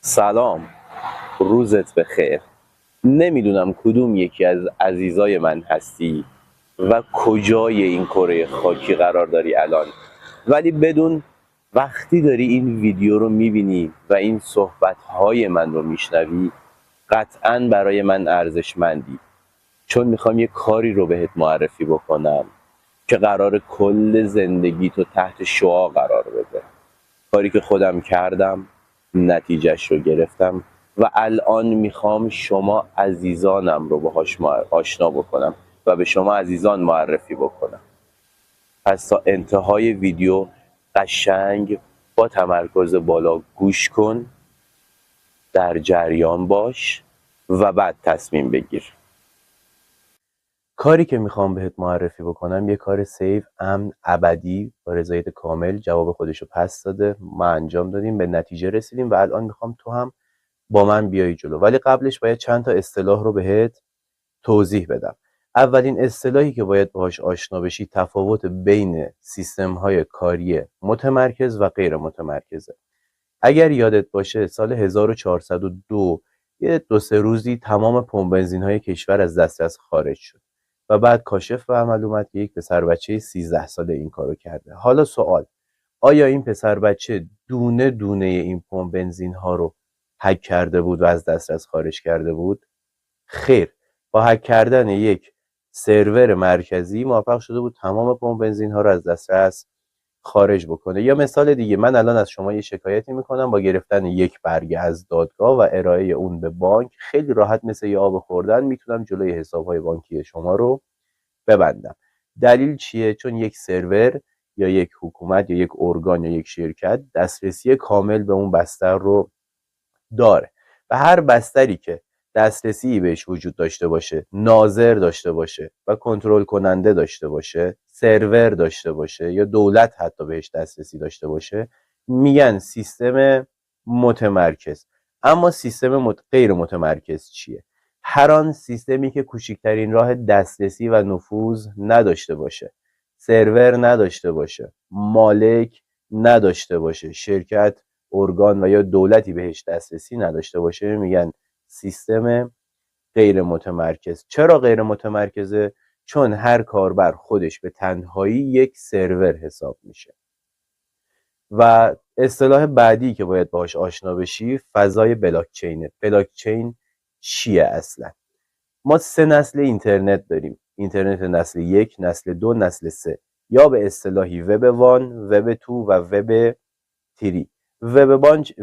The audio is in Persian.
سلام، روزت بخیر. نمیدونم کدوم یکی از عزیزای من هستی و کجای این کره خاکی قرار داری الان، ولی بدون وقتی داری این ویدیو رو میبینی و این صحبتهای من رو میشنوی قطعاً برای من ارزشمندی، چون میخوام یه کاری رو بهت معرفی بکنم که قرار کل زندگی تو تحت شعاع قرار بده. کاری که خودم کردم، نتیجهش رو گرفتم و الان میخوام شما عزیزانم رو باهاش آشنا بکنم و به شما عزیزان معرفی بکنم. پس تا انتهای ویدیو قشنگ با تمرکز بالا گوش کن، در جریان باش و بعد تصمیم بگیر. کاری که میخوام بهت معرفی بکنم یه کار سیف، امن، ابدی، با رضایت کامل جواب خودشو پس داده. ما انجام دادیم، به نتیجه رسیدیم و الان میخوام تو هم با من بیای جلو. ولی قبلش باید چند تا اصطلاح رو بهت توضیح بدم. اولین اصطلاحی که باید باهاش آشنا بشی تفاوت بین سیستم‌های کاری متمرکز و غیر متمرکزه. اگر یادت باشه سال 1402 یه 2-3 روزی تمام پمپ بنزین‌های کشور از دسترس خارج شد و بعد کاشف به عمل اومد که یک پسر بچه 13 ساله این کارو کرده. حالا سوال، آیا این پسر بچه دونه دونه این پمپ بنزین ها رو هک کرده بود و از دسترس خارج کرده بود؟ خیر، با هک کردن یک سرور مرکزی موفق شده بود تمام پمپ بنزین ها رو از دسترس خارج بکنه. یا مثال دیگه، من الان از شما یه شکایتی میکنم، با گرفتن یک برگه از دادگاه و ارائه اون به بانک خیلی راحت مثل یه آب خوردن میتونم جلوی حسابهای بانکی شما رو ببندم. دلیل چیه؟ چون یک سرور یا یک حکومت یا یک ارگان یا یک شرکت دسترسی کامل به اون بستر رو داره و هر بستری که دسترسی بهش وجود داشته باشه، ناظر داشته باشه و کنترل کننده داشته باشه، سرور داشته باشه یا دولت حتی بهش دسترسی داشته باشه، میگن سیستم متمرکز. اما سیستم غیر متمرکز چیه؟ هر آن سیستمی که کوچکترین راه دسترسی و نفوذ نداشته باشه، سرور نداشته باشه، مالک نداشته باشه، شرکت، ارگان و یا دولتی بهش دسترسی نداشته باشه، میگن سیستم غیر متمرکز. چرا غیر متمرکزه؟ چون هر کاربر خودش به تنهایی یک سرور حساب میشه. و اصطلاح بعدی که باید باهاش آشنا بشی فضای بلاکچینه. بلاکچین چیه اصلا؟ ما 3 نسل اینترنت داریم: اینترنت نسل 1، نسل 2، نسل 3، یا به اصطلاحی وب 1، وب 2 و وب 3. وب 1